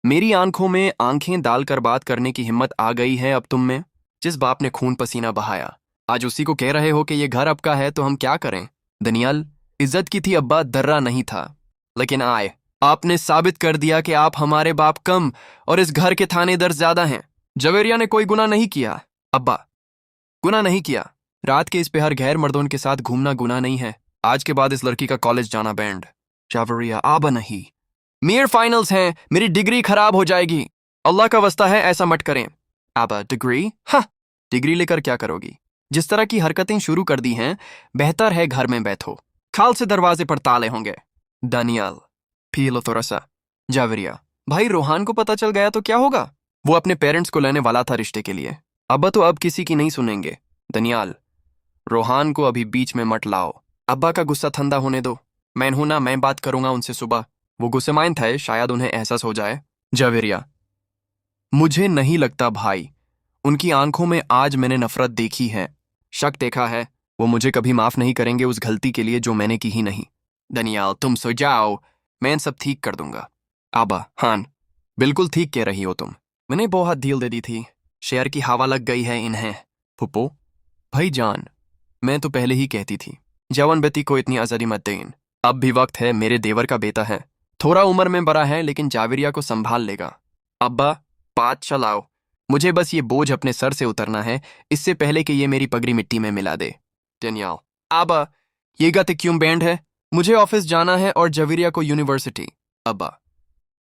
मेरी आंखों में आंखें डालकर बात करने की हिम्मत आ गई है अब तुम में। जिस बाप ने खून पसीना बहाया, आज उसी को कह रहे हो कि ये घर अब का है, तो हम क्या करें? दनियाल, इज्जत की थी अब्बा, दर्रा नहीं था। लेकिन आए, आपने साबित कर दिया कि आप हमारे बाप कम और इस घर के थानेदार ज्यादा हैं। जवेरिया ने कोई गुनाह नहीं किया अब्बा, गुनाह नहीं किया। रात के इस पे हर गैर मर्दों के साथ घूमना गुनाह नहीं है। आज के बाद इस लड़की का कॉलेज जाना बैंड। जावरिया, आबा नहीं। मेयर फाइनल्स हैं, मेरी डिग्री खराब हो जाएगी। अल्लाह का वस्ता है, ऐसा मत करें। आबा, डिग्री? हाँ, डिग्री लेकर क्या करोगी? जिस तरह की हरकतें शुरू कर दी हैं, बेहतर है घर में बैठो। खाल से दरवाजे पर ताले होंगे। दानियाल, पी लो थोड़ा सा। जावरिया, भाई रोहान को पता चल गया तो क्या होगा? वो अपने पेरेंट्स को लेने वाला था रिश्ते के लिए। अब्बा तो अब किसी की नहीं सुनेंगे। दनियाल, रोहान को अभी बीच में मत लाओ। अब्बा का गुस्सा ठंडा होने दो। मैं हूं ना, मैं बात करूंगा उनसे सुबह। वो गुस्सेमान थे, शायद उन्हें एहसास हो जाए। जावेरिया, मुझे नहीं लगता भाई। उनकी आंखों में आज मैंने नफरत देखी है, शक देखा है। वो मुझे कभी माफ नहीं करेंगे उस गलती के लिए जो मैंने की ही नहीं। दनियाल, तुम सो जाओ, मैं सब ठीक कर दूंगा। आबा, हान, बिल्कुल ठीक कह रही हो तुम। मैंने बहुत डील दे दी थी, शेयर की हवा लग गई है इन्हें। फुप्पो, भाई जान, मैं तो पहले ही कहती थी, जवान बेटी को इतनी आज़ादी मत दें। अब भी वक्त है, मेरे देवर का बेटा है, थोड़ा उम्र में बड़ा है, लेकिन जाविरिया को संभाल लेगा। अब्बा, बात चलाओ। मुझे बस ये बोझ अपने सर से उतरना है, इससे पहले कि ये मेरी पगड़ी मिट्टी में मिला दे। डेनियल, अब्बा, ये गति क्यों बैंड है? मुझे ऑफिस जाना है और जाविरिया को यूनिवर्सिटी। अब्बा,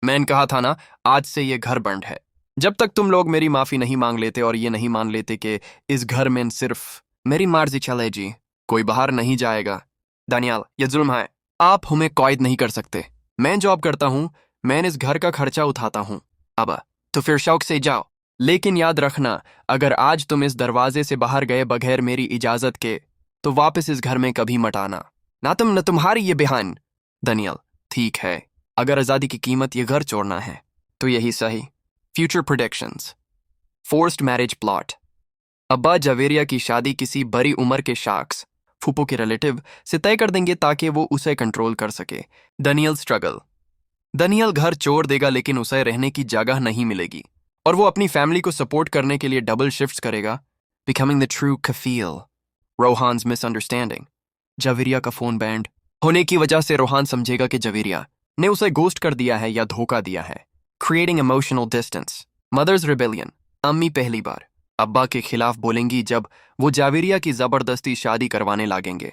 मैंने कहा था ना, आज से ये घर बंद है। जब तक तुम लोग मेरी माफी नहीं मांग लेते और ये नहीं मान लेते कि इस घर में सिर्फ मेरी मर्जी चले जी, कोई बाहर नहीं जाएगा। दानियाल, ये जुल्म है, आप हमें कैद नहीं कर सकते। मैं जॉब करता हूं, मैं इस घर का खर्चा उठाता हूं। अब तो फिर शौक से जाओ, लेकिन याद रखना, अगर आज तुम इस दरवाजे से बाहर गए बगैर मेरी इजाजत के, तो वापस इस घर में कभी मत आना। ना तुम न तुम्हारी ये बहन। दानियाल, ठीक है, अगर आजादी की कीमत ये घर छोड़ना है तो यही सही। Future predictions. Forced marriage plot. अब्बा जवेरिया की शादी किसी बड़ी उम्र के शख्स, फूफो के रिलेटिव से तय कर देंगे ताकि वो उसे कंट्रोल कर सके। Daniel struggle. दनियल घर छोड़ देगा, लेकिन उसे रहने की जगह नहीं मिलेगी और वो अपनी फैमिली को सपोर्ट करने के लिए डबल शिफ्ट्स करेगा, becoming the true Kafeel. Rohan's misunderstanding. Javeria का फोन बैंड होने की वजह से रोहान समझेगा कि जवेरिया ने उसे गोस्ट कर दिया है या धोखा दिया है, creating emotional distance. Mothers rebellion. अम्मी पहली बार अब्बा के खिलाफ बोलेंगी जब वो जावेरिया की जबरदस्ती शादी करवाने लागेंगे।